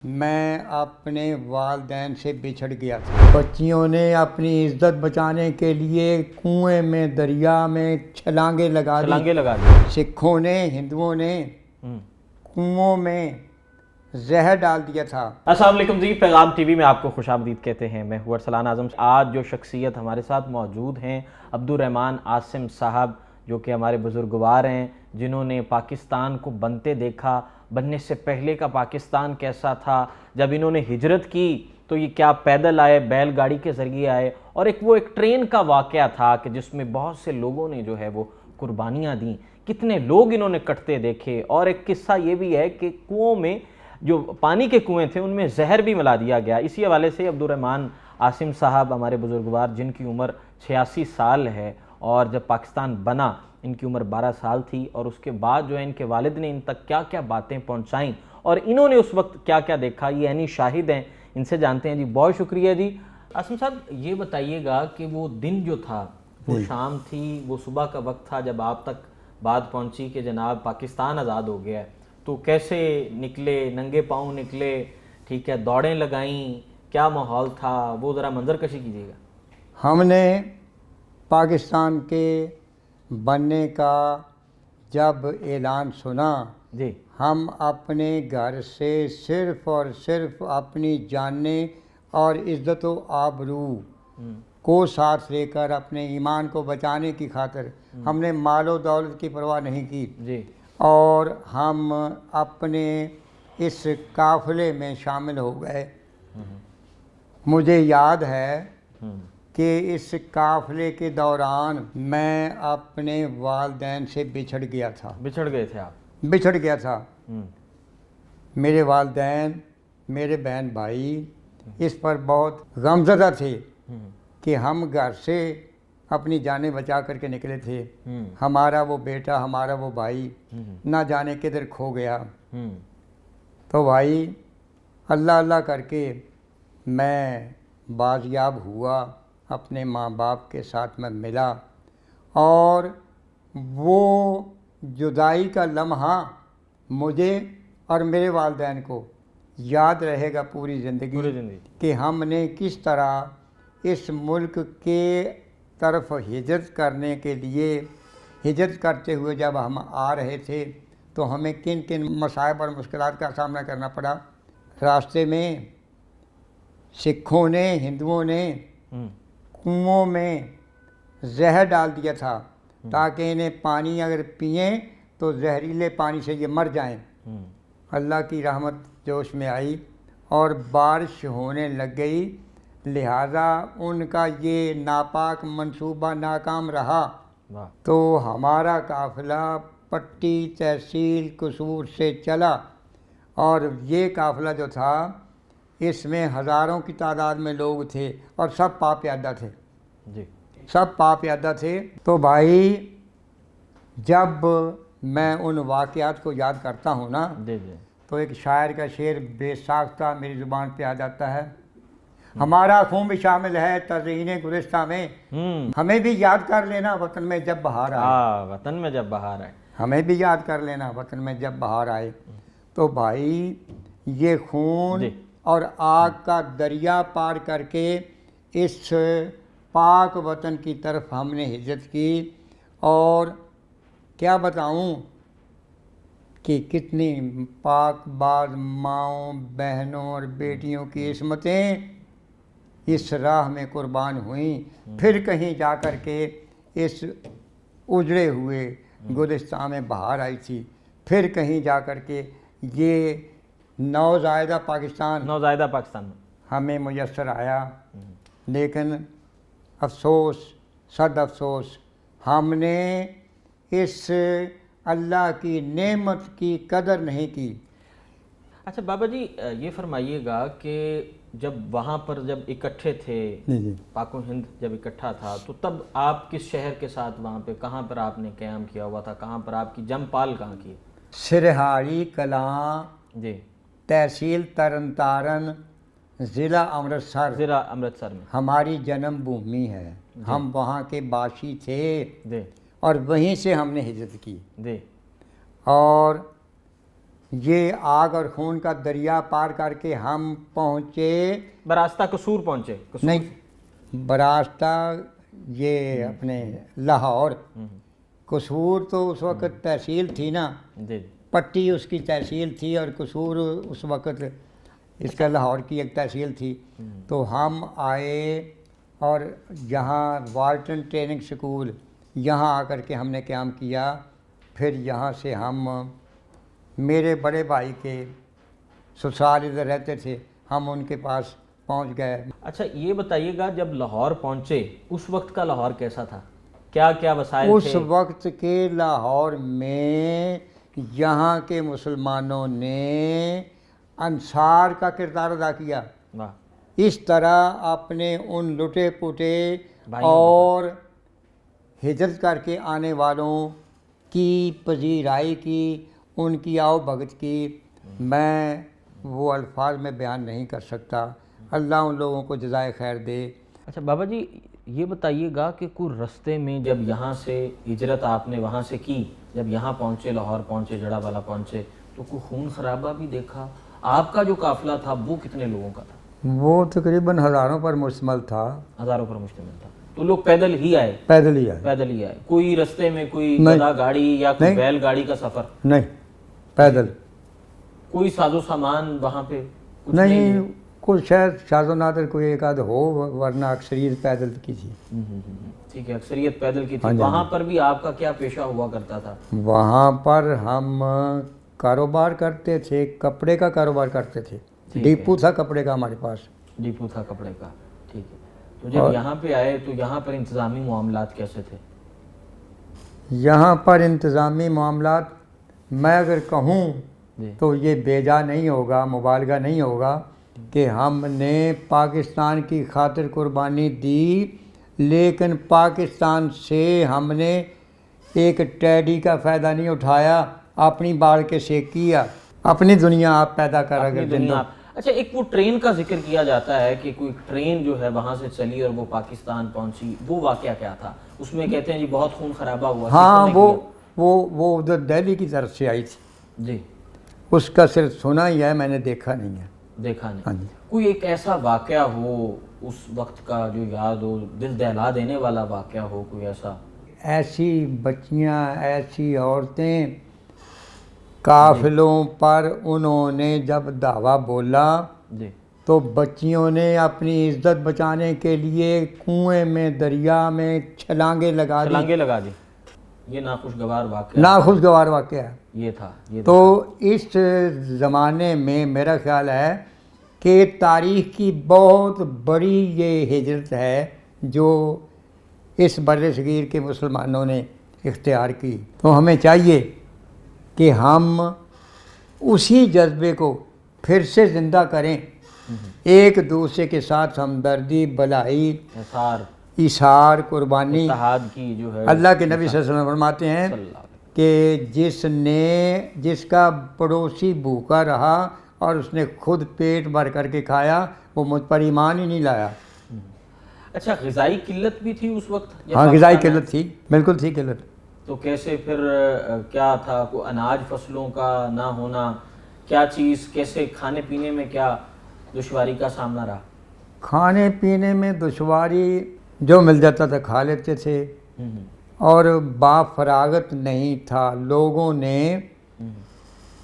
میں اپنے والدین سے بچھڑ گیا تھا۔ بچیوں نے اپنی عزت بچانے کے لیے کنویں میں دریا میں چھلانگیں لگا دی۔ سکھوں نے ہندوؤں نے کنووں میں زہر ڈال دیا تھا۔ السلام علیکم جی، پیغام ٹی وی میں آپ کو خوش آمدید کہتے ہیں۔ میں ہوں ارسلان اعظم۔ آج جو شخصیت ہمارے ساتھ موجود ہیں عبدالرحمن عاصم صاحب، جو کہ ہمارے بزرگوار ہیں، جنہوں نے پاکستان کو بنتے دیکھا، بننے سے پہلے کا پاکستان کیسا تھا، جب انہوں نے ہجرت کی تو یہ کیا پیدل آئے، بیل گاڑی کے ذریعے آئے، اور ایک ٹرین کا واقعہ تھا کہ جس میں بہت سے لوگوں نے جو ہے وہ قربانیاں دیں، کتنے لوگ انہوں نے کٹتے دیکھے۔ اور ایک قصہ یہ بھی ہے کہ کنووں میں جو پانی کے کنویں تھے ان میں زہر بھی ملا دیا گیا۔ اسی حوالے سے عبدالرحمن عاصم صاحب ہمارے بزرگوار، جن کی عمر 86 سال ہے، اور جب پاکستان بنا ان کی عمر 12 سال تھی، اور اس کے بعد جو ہے ان کے والد نے ان تک کیا کیا باتیں پہنچائیں اور انہوں نے اس وقت کیا کیا دیکھا، یہ عینی شاہد ہیں۔ ان سے جانتے ہیں۔ جی بہت شکریہ جی۔ عاصم صاحب یہ بتائیے گا کہ وہ دن جو تھا، وہ شام تھی، وہ صبح کا وقت تھا جب آپ تک بات پہنچی کہ جناب پاکستان آزاد ہو گیا ہے، تو کیسے نکلے؟ ننگے پاؤں نکلے؟ ٹھیک ہے، دوڑیں لگائیں؟ کیا ماحول تھا؟ وہ ذرا منظر کشی کیجیے گا۔ ہم نے پاکستان کے بننے کا جب اعلان سنا، جی، ہم اپنے گھر سے صرف اور صرف اپنی جانیں اور عزت و آبرو کو ساتھ لے کر اپنے ایمان کو بچانے کی خاطر ہم نے مال و دولت کی پرواہ نہیں کی، جی، اور ہم اپنے اس قافلے میں شامل ہو گئے۔ مجھے یاد ہے کہ اس قافلے کے دوران میں اپنے والدین سے بچھڑ گیا تھا۔ بچھڑ گئے تھے آپ؟ بچھڑ گیا تھا۔ میرے والدین، میرے بہن بھائی اس پر بہت غمزدہ تھے کہ ہم گھر سے اپنی جانیں بچا کر کے نکلے تھے، ہمارا وہ بیٹا، ہمارا وہ بھائی نہ جانے کدھر کھو گیا۔ تو بھائی اللہ اللہ کر کے میں بازیاب ہوا، اپنے ماں باپ کے ساتھ میں ملا، اور وہ جدائی کا لمحہ مجھے اور میرے والدین کو یاد رہے گا پوری زندگی کہ ہم نے کس طرح اس ملک کے طرف ہجرت کرنے کے لیے، ہجرت کرتے ہوئے جب ہم آ رہے تھے تو ہمیں کن کن مصائب اور مشکلات کا سامنا کرنا پڑا۔ راستے میں سکھوں نے، ہندوؤں نے کنووں میں زہر ڈال دیا تھا تاکہ انہیں پانی اگر پئیں تو زہریلے پانی سے یہ مر جائیں۔ اللہ کی رحمت جوش میں آئی اور بارش ہونے لگ گئی، لہٰذا ان کا یہ ناپاک منصوبہ ناکام رہا۔ تو ہمارا قافلہ پٹی تحصیل قصور سے چلا، اور یہ قافلہ جو تھا اس میں ہزاروں کی تعداد میں لوگ تھے، اور سب پا پیادہ تھے۔ جی، سب پا پیادہ تھے۔ تو بھائی جب میں ان واقعات کو یاد کرتا ہوں نا، تو ایک شاعر کا شعر بے ساختہ میری زبان پہ آ جاتا ہے۔ ہمارا خون بھی شامل ہے تزئین گلستہ میں، ہمیں بھی یاد کر لینا وطن میں جب بہار آئے۔ وطن میں جب بہار آئے، ہمیں بھی یاد کر لینا وطن میں جب بہار آئے۔ تو بھائی یہ خون اور آگ کا دریا پار کر کے اس پاک وطن کی طرف ہم نے ہجرت کی، اور کیا بتاؤں کہ کتنی پاک باز ماؤں، بہنوں اور بیٹیوں کی عصمتیں اس راہ میں قربان ہوئیں۔ پھر کہیں جا کر کے اس اجڑے ہوئے گلستان میں بہار آئی تھی، پھر کہیں جا کر کے یہ نوزائیدہ پاکستان ہمیں میسر آیا۔ لیکن افسوس، صد افسوس، ہم نے اس اللہ کی نعمت کی قدر نہیں کی۔ اچھا بابا جی یہ فرمائیے گا کہ جب وہاں پر جب اکٹھے تھے، پاک و ہند جب اکٹھا تھا، تو تب آپ کس شہر کے ساتھ وہاں پہ کہاں پر آپ نے قیام کیا ہوا تھا؟ کہاں پر آپ کی جم پال کہاں کی؟ سرہاڑی کلاں، جی، تحصیل ترن تارن، ضلع امرتسر میں ہماری جنم بھومی ہے۔ ہم وہاں کے باشی تھے، اور وہیں سے ہم نے ہجرت کی۔ اور یہ آگ اور خون کا دریا پار کر کے ہم پہنچے براستہ قصور پہنچے؟ نہیں، براستہ یہ اپنے لاہور، قصور تو اس وقت تحصیل تھی نا، جی پٹی اس کی تحصیل تھی اور قصور اس وقت اس کا لاہور کی ایک تحصیل تھی۔ تو ہم آئے اور یہاں والٹن ٹریننگ سکول یہاں آ کر کے ہم نے قیام کیا۔ پھر یہاں سے ہم میرے بڑے بھائی کے سسرال ادھر رہتے تھے، ہم ان کے پاس پہنچ گئے۔ اچھا یہ بتائیے گا جب لاہور پہنچے اس وقت کا لاہور کیسا تھا؟ کیا کیا وسائل اس تھے؟ وقت کے لاہور میں یہاں کے مسلمانوں نے انصار کا کردار ادا کیا۔ واہ، اس طرح اپنے ان لٹے پٹے بھائیوں اور ہجرت کر کے آنے والوں کی پذیرائی کی، ان کی آؤ بھگت کی، میں وہ الفاظ میں بیان نہیں کر سکتا۔ اللہ ان لوگوں کو جزائے خیر دے۔ اچھا بابا جی یہ بتائیے گا کہ کوئی رستے میں جب یہاں سے ہجرت آپ نے وہاں سے کی، جب یہاں پہنچے، لاہور پہنچے، جڑا والا پہنچے، تو کوئی خون خرابہ بھی دیکھا؟ آپ کا جو قافلہ تھا وہ کتنے لوگوں کا تھا؟ وہ تقریباً ہزاروں پر مشتمل تھا۔ ہزاروں پر مشتمل تھا۔ تو لوگ پیدل ہی آئے؟ پیدل ہی آئے، پیدل ہی آئے، کوئی رستے میں کوئی نہیں، گدا گاڑی یا کوئی نہیں، بیل گاڑی کا سفر؟ نہیں، پیدل کوئی ساز و سامان وہاں پہ کچھ نہیں، کچھ شاید شاذ و نادر کوئی ایک آدھ ہو، ورنہ اکثریت پیدل کی تھی۔ ٹھیک ہے، اکثریت پیدل کی ہاں تھی۔ جی، وہاں پر بھی آپ کا کیا پیشہ ہوا کرتا تھا؟ وہاں پر ہم کاروبار کرتے تھے، کپڑے کا کاروبار کرتے تھے، ڈیپو تھا کپڑے کا ہمارے پاس۔ ڈیپو تھا کپڑے کا، ٹھیک ہے۔ تو جب یہاں پہ آئے تو یہاں پر انتظامی معاملات کیسے تھے؟ یہاں پر انتظامی معاملات میں اگر کہوں جی تو یہ بیجا نہیں ہوگا، مبالغہ نہیں ہوگا کہ ہم نے پاکستان کی خاطر قربانی دی، لیکن پاکستان سے ہم نے ایک ٹیڈی کا فائدہ نہیں اٹھایا، اپنی بال کے سیک کیا، اپنی دنیا آپ پیدا کر اپنی اگر دنیا۔ اچھا ایک وہ ٹرین کا ذکر کیا جاتا ہے کہ کوئی ٹرین جو ہے وہاں سے چلی اور وہ پاکستان پہنچی، وہ واقعہ کیا تھا؟ اس میں کہتے ہیں جی بہت خون خرابہ ہوا۔ ہاں، سکھوں نے وہ ادھر دہلی کی طرف سے آئی تھی، کیا؟ جی اس کا صرف سنا ہی ہے، میں نے دیکھا نہیں ہے۔ دیکھا ہاں نہیں۔ جی۔ کوئی ایک ایسا واقعہ ہو اس وقت کا جو یاد ہو، دل دہلا دینے والا واقعہ ہو کوئی ایسا؟ ایسی بچیاں، ایسی عورتیں، قافلوں پر انہوں نے جب دعویٰ بولا جی تو بچیوں نے اپنی عزت بچانے کے لیے کنویں میں، دریا میں چھلانگیں لگا دی۔ چھلانگیں لگا دی۔ یہ ناخوشگوار واقعہ ناخوشگوار واقعہ ہے۔ یہ تھا، یہ تو اس زمانے میں میرا خیال ہے کہ تاریخ کی بہت بڑی یہ ہجرت ہے جو اس بر صغیر کے مسلمانوں نے اختیار کی۔ تو ہمیں چاہیے کہ ہم اسی جذبے کو پھر سے زندہ کریں، ایک دوسرے کے ساتھ ہمدردی، بھلائی، احسار، ایثار، قربانی۔ اتحاد کی جو ہے اللہ کے نبی صلی اللہ علیہ وسلم فرماتے ہیں صلی اللہ علیہ وسلم۔ کہ جس کا پڑوسی بھوکا رہا اور اس نے خود پیٹ بھر کر کے کھایا، وہ مجھ پر ایمان ہی نہیں لایا۔ اچھا غذائی قلت بھی تھی اس وقت؟ جب ہاں، غذائی پاکستان قلت تھی، بالکل تھی قلت۔ تو کیسے پھر کیا تھا؟ کوئی اناج فصلوں کا نہ ہونا، کیا چیز، کیسے کھانے پینے میں کیا دشواری کا سامنا رہا؟ کھانے پینے میں دشواری جو مل جاتا تھا کھا لیتے تھے، اور با فراغت نہیں تھا، لوگوں نے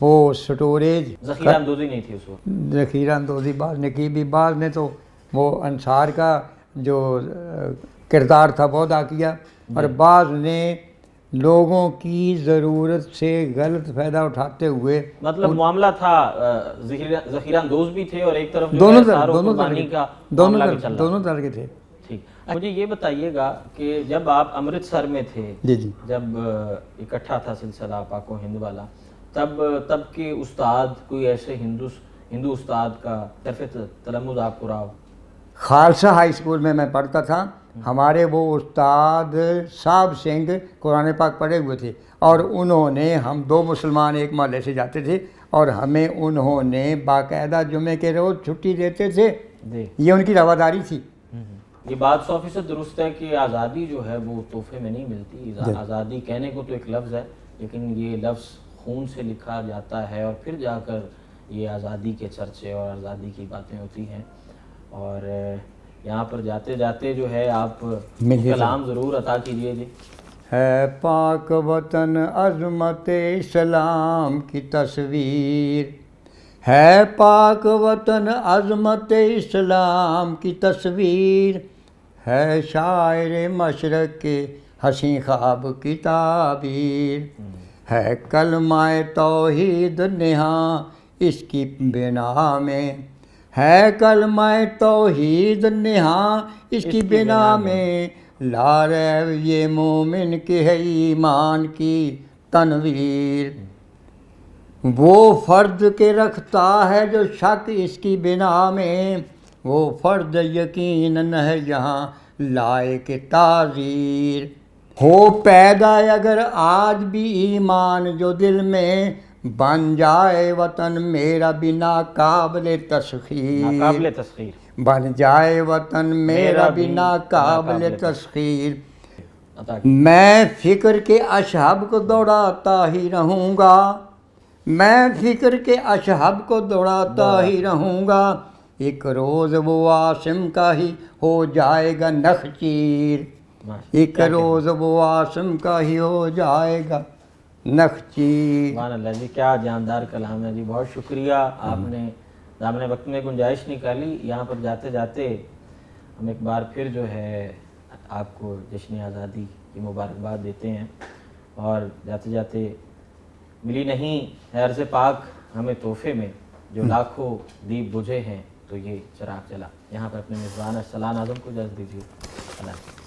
وہ سٹوریج، ذخیرہ اندوزی نہیں تھی اس وقت؟ ذخیرہ اندوزی بعض نے کی بھی، بعض نے تو وہ انصار کا جو کردار تھا وہ ادا کیا، اور بعض نے لوگوں کی ضرورت سے غلط فائدہ اٹھاتے ہوئے، مطلب معاملہ تھا ذخیرہ اندوز بھی تھے اور ایک طرف جو دونوں ہے احسار و طرح قربانی کا معاملہ بھی چل رہا دونوں طرح کے تھے۔ ٹھیک۔ مجھے یہ بتائیے گا کہ جب آپ امرتسر میں تھے، جی جی، جب اکٹھا تھا سلسلہ پاک و ہند والا، تب کے استاد کوئی ایسے ہندو استاد کا طرف تلمذ آپ کو رہا ہو؟ خالصہ ہائی اسکول میں پڑھتا تھا، ہمارے وہ استاد صاحب سنگھ قرآن پاک پڑھے ہوئے تھے، اور انہوں نے، ہم دو مسلمان ایک محلے سے جاتے تھے، اور ہمیں انہوں نے باقاعدہ جمعے کے روز چھٹی دیتے تھے، جی یہ ان کی رواداری تھی۔ یہ بات 100% درست ہے کہ آزادی جو ہے وہ تحفے میں نہیں ملتی۔ آزادی کہنے کو تو ایک لفظ ہے، لیکن یہ لفظ خون سے لکھا جاتا ہے اور پھر جا کر یہ آزادی کے چرچے اور آزادی کی باتیں ہوتی ہیں. اور یہاں پر جاتے جاتے جو ہے آپ کلام ضرور عطا کیجیے. جی. ہے پاک وطن عظمت اسلام کی تصویر، ہے پاک وطن عظمت اسلام کی تصویر، ہے شاعر مشرق کے حسین خواب کی تعبیر، ہے کلمہ توحید نہاں اس کی بنا میں، ہے کلمہ توحید نہاں اس کی بنا میں، لا ریب یہ مومن کی ہے ایمان کی تنویر. وہ فرد کے رکھتا ہے جو شک اس کی بنا میں، وہ فرد یقیناً ہے یہاں لائق تعزیر. ہو پیدا اگر آج بھی ایمان جو دل میں، بن جائے وطن میرا بھی ناقابل تسخیر. ناقابل تسخیر. بن جائے وطن میرا بھی ناقابل تسخیر. میں فکر کے اشہاب کو دوڑاتا ہی رہوں گا، میں فکر کے اشہاب کو دوڑاتا ہی رہوں گا، ایک روز وہ عاصم کا ہی ہو جائے گا نخچیر. ایک روز وہ عاصم کا ہی ہو جائے گا نخچیر. سبحان اللہ جی، کیا جاندار کلام ہے جی. بہت شکریہ، آپ نے دامن وقت میں گنجائش نکالی. یہاں پر جاتے جاتے ہم ایک بار پھر جو ہے آپ کو جشن آزادی کی مبارکباد دیتے ہیں، اور جاتے جاتے ملی نہیں ہے عرض پاک ہمیں تحفے میں، جو لاکھوں دیپ بجھے ہیں تو یہ چراغ جلا. یہاں پر اپنے میزبان ارسلان اعظم کو اجازت دیجیے. اللہ